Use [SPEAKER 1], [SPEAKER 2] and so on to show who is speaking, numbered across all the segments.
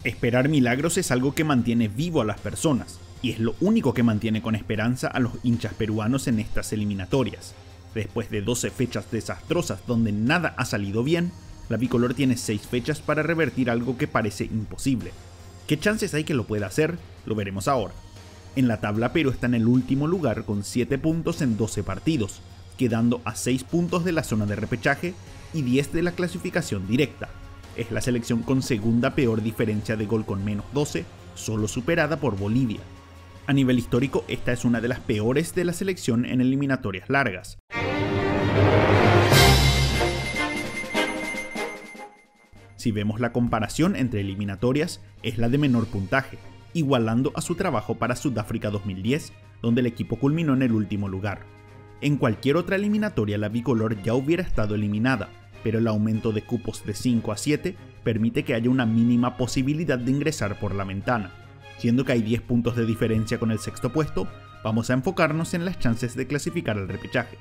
[SPEAKER 1] Esperar milagros es algo que mantiene vivo a las personas, y es lo único que mantiene con esperanza a los hinchas peruanos en estas eliminatorias. Después de 12 fechas desastrosas donde nada ha salido bien, la bicolor tiene 6 fechas para revertir algo que parece imposible. ¿Qué chances hay que lo pueda hacer? Lo veremos ahora. En la tabla Perú está en el último lugar con 7 puntos en 12 partidos, quedando a 6 puntos de la zona de repechaje y 10 de la clasificación directa. Es la selección con segunda peor diferencia de gol con menos 12, solo superada por Bolivia. A nivel histórico, esta es una de las peores de la selección en eliminatorias largas. Si vemos la comparación entre eliminatorias, es la de menor puntaje, igualando a su trabajo para Sudáfrica 2010, donde el equipo culminó en el último lugar. En cualquier otra eliminatoria la bicolor ya hubiera estado eliminada, pero el aumento de cupos de 5 a 7 permite que haya una mínima posibilidad de ingresar por la ventana. Siendo que hay 10 puntos de diferencia con el sexto puesto, vamos a enfocarnos en las chances de clasificar al repechaje.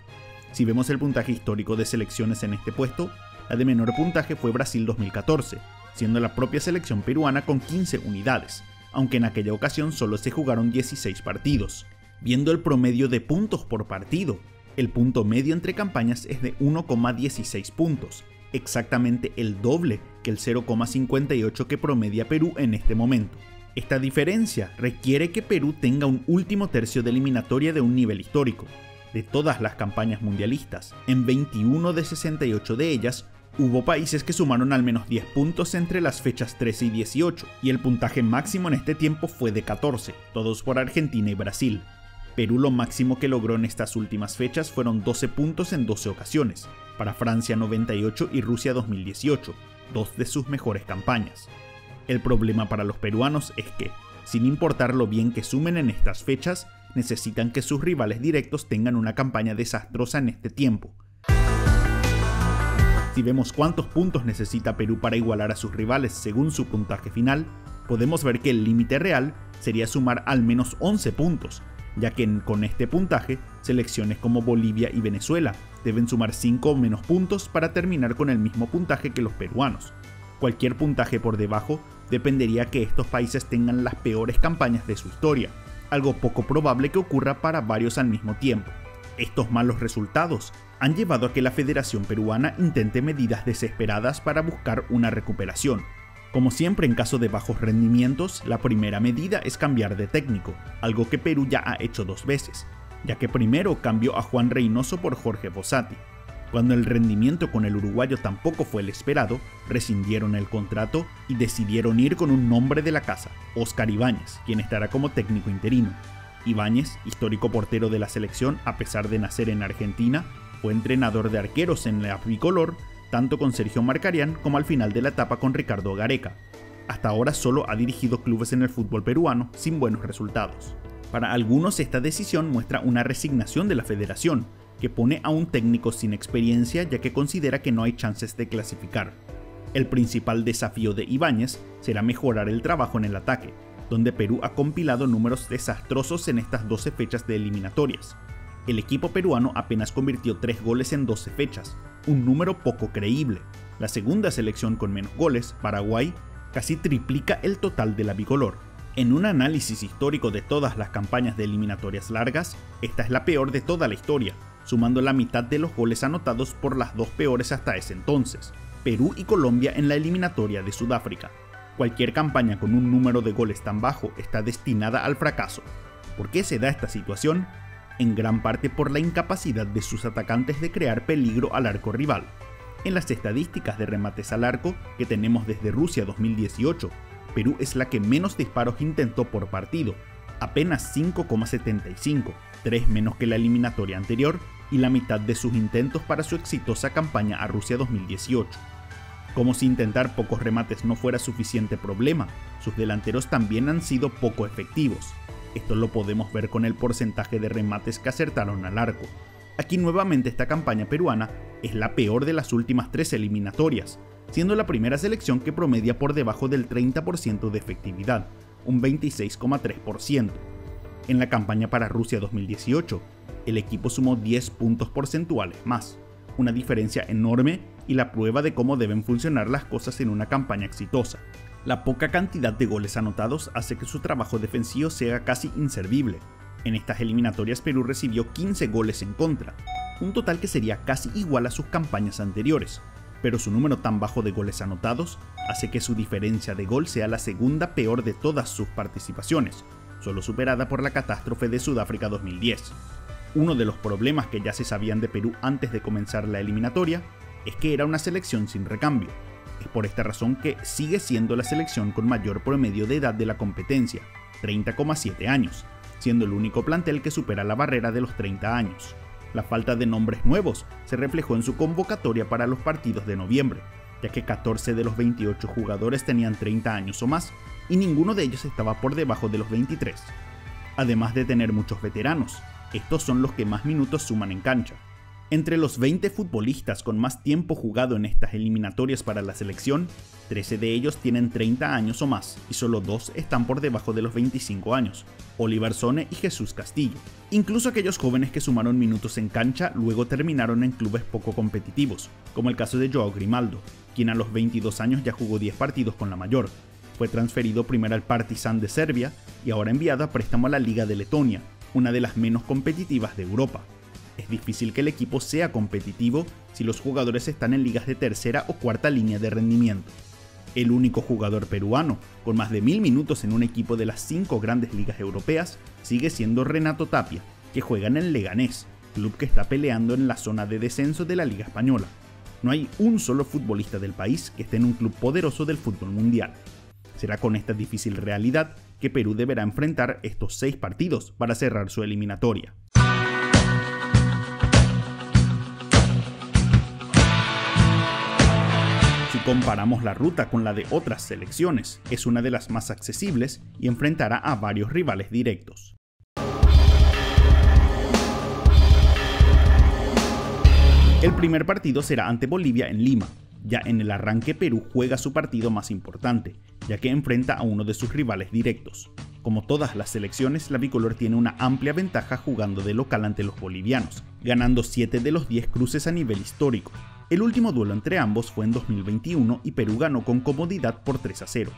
[SPEAKER 1] Si vemos el puntaje histórico de selecciones en este puesto, la de menor puntaje fue Brasil 2014, siendo la propia selección peruana con 15 unidades, aunque en aquella ocasión solo se jugaron 16 partidos. Viendo el promedio de puntos por partido, el punto medio entre campañas es de 1,16 puntos, exactamente el doble que el 0,58 que promedia Perú en este momento. Esta diferencia requiere que Perú tenga un último tercio de eliminatoria de un nivel histórico. De todas las campañas mundialistas, en 21 de 68 de ellas, hubo países que sumaron al menos 10 puntos entre las fechas 13 y 18, y el puntaje máximo en este tiempo fue de 14, todos por Argentina y Brasil. Perú lo máximo que logró en estas últimas fechas fueron 12 puntos en 12 ocasiones, para Francia 98 y Rusia 2018, dos de sus mejores campañas. El problema para los peruanos es que, sin importar lo bien que sumen en estas fechas, necesitan que sus rivales directos tengan una campaña desastrosa en este tiempo. Si vemos cuántos puntos necesita Perú para igualar a sus rivales según su puntaje final, podemos ver que el límite real sería sumar al menos 11 puntos, ya que con este puntaje, selecciones como Bolivia y Venezuela deben sumar 5 o menos puntos para terminar con el mismo puntaje que los peruanos. Cualquier puntaje por debajo dependería que estos países tengan las peores campañas de su historia, algo poco probable que ocurra para varios al mismo tiempo. Estos malos resultados han llevado a que la Federación Peruana intente medidas desesperadas para buscar una recuperación. Como siempre en caso de bajos rendimientos, la primera medida es cambiar de técnico, algo que Perú ya ha hecho 2 veces, ya que primero cambió a Juan Reynoso por Jorge Fossati. Cuando el rendimiento con el uruguayo tampoco fue el esperado, rescindieron el contrato y decidieron ir con un nombre de la casa, Óscar Ibáñez, quien estará como técnico interino. Ibáñez, histórico portero de la selección a pesar de nacer en Argentina, fue entrenador de arqueros en la bicolor, tanto con Sergio Markarián como al final de la etapa con Ricardo Gareca. Hasta ahora solo ha dirigido clubes en el fútbol peruano sin buenos resultados. Para algunos esta decisión muestra una resignación de la federación, que pone a un técnico sin experiencia ya que considera que no hay chances de clasificar. El principal desafío de Ibáñez será mejorar el trabajo en el ataque, donde Perú ha compilado números desastrosos en estas 12 fechas de eliminatorias. El equipo peruano apenas convirtió 3 goles en 12 fechas, un número poco creíble. La segunda selección con menos goles, Paraguay, casi triplica el total de la bicolor. En un análisis histórico de todas las campañas de eliminatorias largas, esta es la peor de toda la historia, sumando la mitad de los goles anotados por las 2 peores hasta ese entonces, Perú y Colombia en la eliminatoria de Sudáfrica. Cualquier campaña con un número de goles tan bajo está destinada al fracaso. ¿Por qué se da esta situación? En gran parte por la incapacidad de sus atacantes de crear peligro al arco rival. En las estadísticas de remates al arco que tenemos desde Rusia 2018, Perú es la que menos disparos intentó por partido, apenas 5,75, 3 menos que la eliminatoria anterior y la mitad de sus intentos para su exitosa campaña a Rusia 2018. Como si intentar pocos remates no fuera suficiente problema, sus delanteros también han sido poco efectivos. Esto lo podemos ver con el porcentaje de remates que acertaron al arco. Aquí nuevamente esta campaña peruana es la peor de las últimas 3 eliminatorias, siendo la primera selección que promedia por debajo del 30% de efectividad, un 26,3%. En la campaña para Rusia 2018, el equipo sumó 10 puntos porcentuales más, una diferencia enorme y la prueba de cómo deben funcionar las cosas en una campaña exitosa. La poca cantidad de goles anotados hace que su trabajo defensivo sea casi inservible. En estas eliminatorias Perú recibió 15 goles en contra, un total que sería casi igual a sus campañas anteriores, pero su número tan bajo de goles anotados hace que su diferencia de gol sea la segunda peor de todas sus participaciones, solo superada por la catástrofe de Sudáfrica 2010. Uno de los problemas que ya se sabían de Perú antes de comenzar la eliminatoria es que era una selección sin recambio. Es por esta razón que sigue siendo la selección con mayor promedio de edad de la competencia, 30,7 años, siendo el único plantel que supera la barrera de los 30 años. La falta de nombres nuevos se reflejó en su convocatoria para los partidos de noviembre, ya que 14 de los 28 jugadores tenían 30 años o más, y ninguno de ellos estaba por debajo de los 23. Además de tener muchos veteranos, estos son los que más minutos suman en cancha. Entre los 20 futbolistas con más tiempo jugado en estas eliminatorias para la selección, 13 de ellos tienen 30 años o más y solo 2 están por debajo de los 25 años, Oliver Sone y Jesús Castillo. Incluso aquellos jóvenes que sumaron minutos en cancha luego terminaron en clubes poco competitivos, como el caso de Joao Grimaldo, quien a los 22 años ya jugó 10 partidos con la mayor. Fue transferido primero al Partizan de Serbia y ahora enviado a préstamo a la Liga de Letonia, una de las menos competitivas de Europa. Es difícil que el equipo sea competitivo si los jugadores están en ligas de tercera o cuarta línea de rendimiento. El único jugador peruano con más de 1000 minutos en un equipo de las 5 grandes ligas europeas sigue siendo Renato Tapia, que juega en el Leganés, club que está peleando en la zona de descenso de la Liga Española. No hay un solo futbolista del país que esté en un club poderoso del fútbol mundial. Será con esta difícil realidad que Perú deberá enfrentar estos 6 partidos para cerrar su eliminatoria. Si comparamos la ruta con la de otras selecciones, es una de las más accesibles y enfrentará a varios rivales directos. El primer partido será ante Bolivia en Lima. Ya en el arranque Perú juega su partido más importante, ya que enfrenta a uno de sus rivales directos. Como todas las selecciones, la bicolor tiene una amplia ventaja jugando de local ante los bolivianos, ganando 7 de los 10 cruces a nivel histórico. El último duelo entre ambos fue en 2021 y Perú ganó con comodidad por 3-0.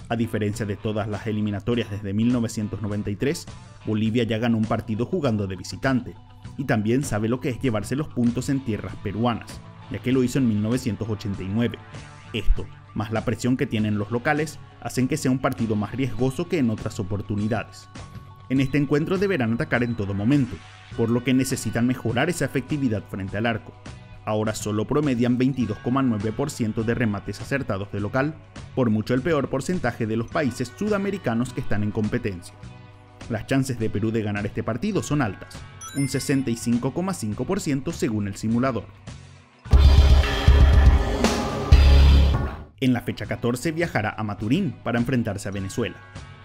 [SPEAKER 1] A diferencia de todas las eliminatorias desde 1993, Bolivia ya ganó un partido jugando de visitante, y también sabe lo que es llevarse los puntos en tierras peruanas, ya que lo hizo en 1989. Esto, más la presión que tienen los locales, hacen que sea un partido más riesgoso que en otras oportunidades. En este encuentro deberán atacar en todo momento, por lo que necesitan mejorar esa efectividad frente al arco. Ahora solo promedian 22,9% de remates acertados de local, por mucho el peor porcentaje de los países sudamericanos que están en competencia. Las chances de Perú de ganar este partido son altas, un 65,5% según el simulador. En la fecha 14 viajará a Maturín para enfrentarse a Venezuela.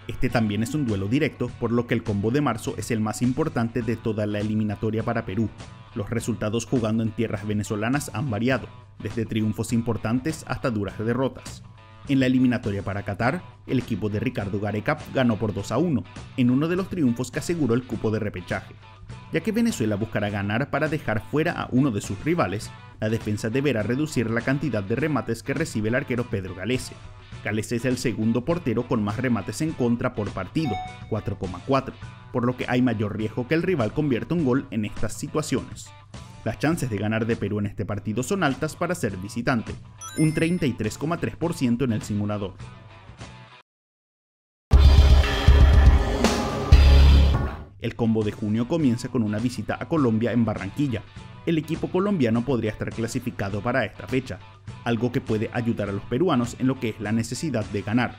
[SPEAKER 1] Este también es un duelo directo, por lo que el combo de marzo es el más importante de toda la eliminatoria para Perú. Los resultados jugando en tierras venezolanas han variado, desde triunfos importantes hasta duras derrotas. En la eliminatoria para Qatar, el equipo de Ricardo Gareca ganó por 2-1, en uno de los triunfos que aseguró el cupo de repechaje. Ya que Venezuela buscará ganar para dejar fuera a uno de sus rivales, la defensa deberá reducir la cantidad de remates que recibe el arquero Pedro Galese. Galese es el segundo portero con más remates en contra por partido, 4,4, por lo que hay mayor riesgo que el rival convierta un gol en estas situaciones. Las chances de ganar de Perú en este partido son altas para ser visitante, un 33,3% en el simulador. El combo de junio comienza con una visita a Colombia en Barranquilla. El equipo colombiano podría estar clasificado para esta fecha, algo que puede ayudar a los peruanos en lo que es la necesidad de ganar.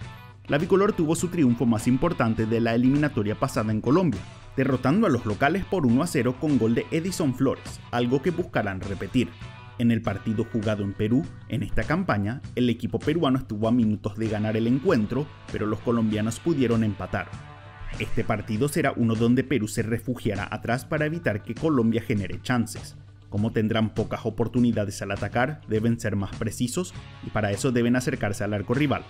[SPEAKER 1] La bicolor tuvo su triunfo más importante de la eliminatoria pasada en Colombia, derrotando a los locales por 1-0 con gol de Edison Flores, algo que buscarán repetir. En el partido jugado en Perú, en esta campaña, el equipo peruano estuvo a minutos de ganar el encuentro, pero los colombianos pudieron empatar. Este partido será uno donde Perú se refugiará atrás para evitar que Colombia genere chances. Como tendrán pocas oportunidades al atacar, deben ser más precisos y para eso deben acercarse al arco rival.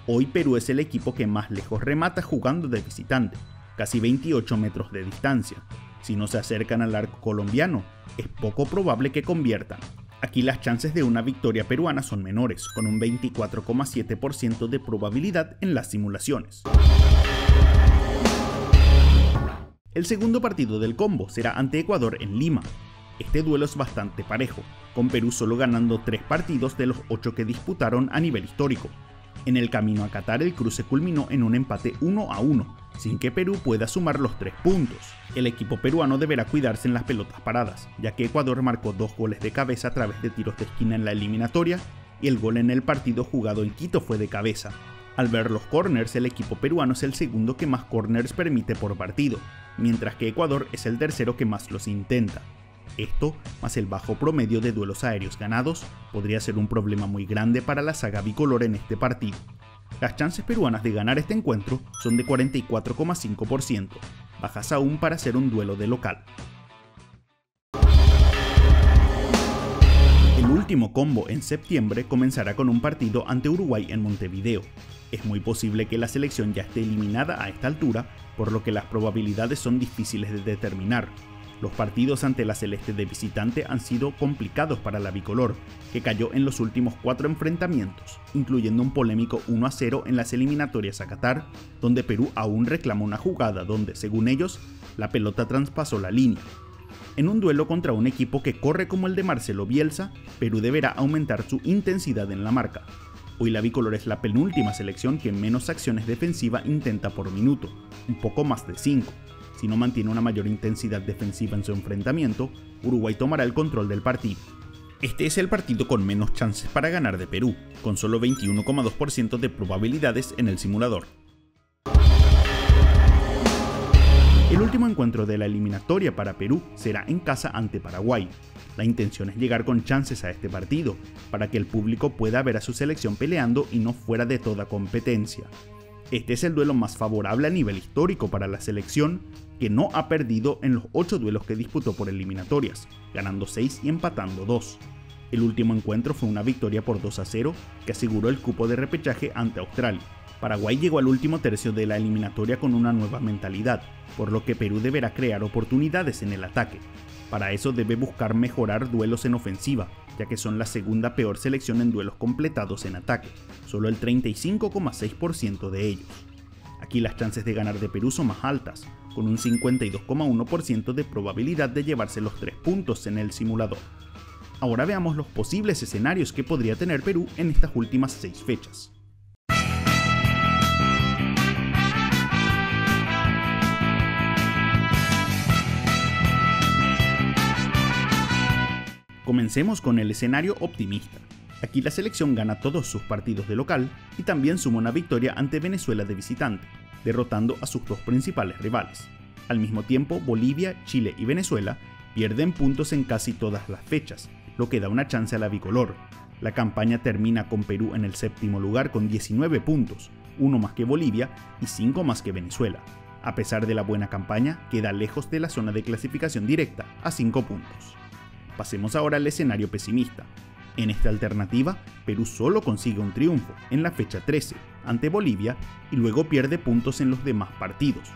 [SPEAKER 1] Hoy Perú es el equipo que más lejos remata jugando de visitante, casi 28 metros de distancia. Si no se acercan al arco colombiano, es poco probable que conviertan. Aquí las chances de una victoria peruana son menores, con un 24,7% de probabilidad en las simulaciones. El segundo partido del combo será ante Ecuador en Lima. Este duelo es bastante parejo, con Perú solo ganando 3 partidos de los 8 que disputaron a nivel histórico. En el camino a Qatar el cruce culminó en un empate 1-1, sin que Perú pueda sumar los 3 puntos. El equipo peruano deberá cuidarse en las pelotas paradas, ya que Ecuador marcó 2 goles de cabeza a través de tiros de esquina en la eliminatoria, y el gol en el partido jugado en Quito fue de cabeza. Al ver los corners, el equipo peruano es el segundo que más corners permite por partido, mientras que Ecuador es el tercero que más los intenta. Esto, más el bajo promedio de duelos aéreos ganados, podría ser un problema muy grande para la saga bicolor en este partido. Las chances peruanas de ganar este encuentro son de 44,5%, bajas aún para ser un duelo de local. El último combo en septiembre comenzará con un partido ante Uruguay en Montevideo. Es muy posible que la selección ya esté eliminada a esta altura, por lo que las probabilidades son difíciles de determinar. Los partidos ante la celeste de visitante han sido complicados para la bicolor, que cayó en los últimos 4 enfrentamientos, incluyendo un polémico 1-0 en las eliminatorias a Qatar, donde Perú aún reclama una jugada donde, según ellos, la pelota traspasó la línea. En un duelo contra un equipo que corre como el de Marcelo Bielsa, Perú deberá aumentar su intensidad en la marca. Hoy la bicolor es la penúltima selección que menos acciones defensivas intenta por minuto, un poco más de 5. Si no mantiene una mayor intensidad defensiva en su enfrentamiento, Uruguay tomará el control del partido. Este es el partido con menos chances para ganar de Perú, con solo 21,2% de probabilidades en el simulador. El último encuentro de la eliminatoria para Perú será en casa ante Paraguay. La intención es llegar con chances a este partido, para que el público pueda ver a su selección peleando y no fuera de toda competencia. Este es el duelo más favorable a nivel histórico para la selección, que no ha perdido en los 8 duelos que disputó por eliminatorias, ganando 6 y empatando 2. El último encuentro fue una victoria por 2-0 que aseguró el cupo de repechaje ante Australia. Paraguay llegó al último tercio de la eliminatoria con una nueva mentalidad, por lo que Perú deberá crear oportunidades en el ataque. Para eso debe buscar mejorar duelos en ofensiva, ya que son la segunda peor selección en duelos completados en ataque, solo el 35,6% de ellos. Aquí las chances de ganar de Perú son más altas, con un 52,1% de probabilidad de llevarse los 3 puntos en el simulador. Ahora veamos los posibles escenarios que podría tener Perú en estas últimas 6 fechas. Comencemos con el escenario optimista. Aquí la selección gana todos sus partidos de local y también suma una victoria ante Venezuela de visitante, derrotando a sus 2 principales rivales. Al mismo tiempo, Bolivia, Chile y Venezuela pierden puntos en casi todas las fechas, lo que da una chance a la bicolor. La campaña termina con Perú en el 7º lugar con 19 puntos, 1 más que Bolivia y 5 más que Venezuela. A pesar de la buena campaña, queda lejos de la zona de clasificación directa, a 5 puntos. Pasemos ahora al escenario pesimista. En esta alternativa, Perú solo consigue un triunfo en la fecha 13 ante Bolivia y luego pierde puntos en los demás partidos.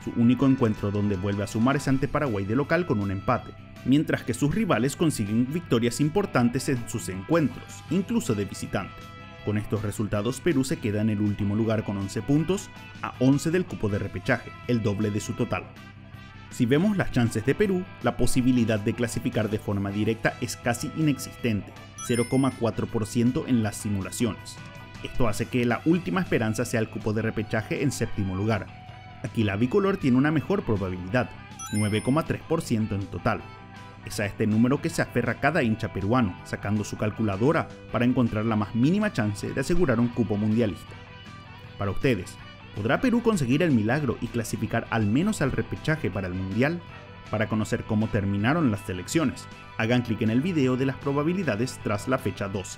[SPEAKER 1] Su único encuentro donde vuelve a sumar es ante Paraguay de local con un empate, mientras que sus rivales consiguen victorias importantes en sus encuentros, incluso de visitante. Con estos resultados, Perú se queda en el último lugar con 11 puntos, a 11 del cupo de repechaje, el doble de su total. Si vemos las chances de Perú, la posibilidad de clasificar de forma directa es casi inexistente, 0,4% en las simulaciones. Esto hace que la última esperanza sea el cupo de repechaje en 7º lugar. Aquí la bicolor tiene una mejor probabilidad, 9,3% en total. Es a este número que se aferra cada hincha peruano, sacando su calculadora para encontrar la más mínima chance de asegurar un cupo mundialista. Para ustedes, ¿podrá Perú conseguir el milagro y clasificar al menos al repechaje para el Mundial? Para conocer cómo terminaron las selecciones, hagan clic en el video de las probabilidades tras la fecha 12.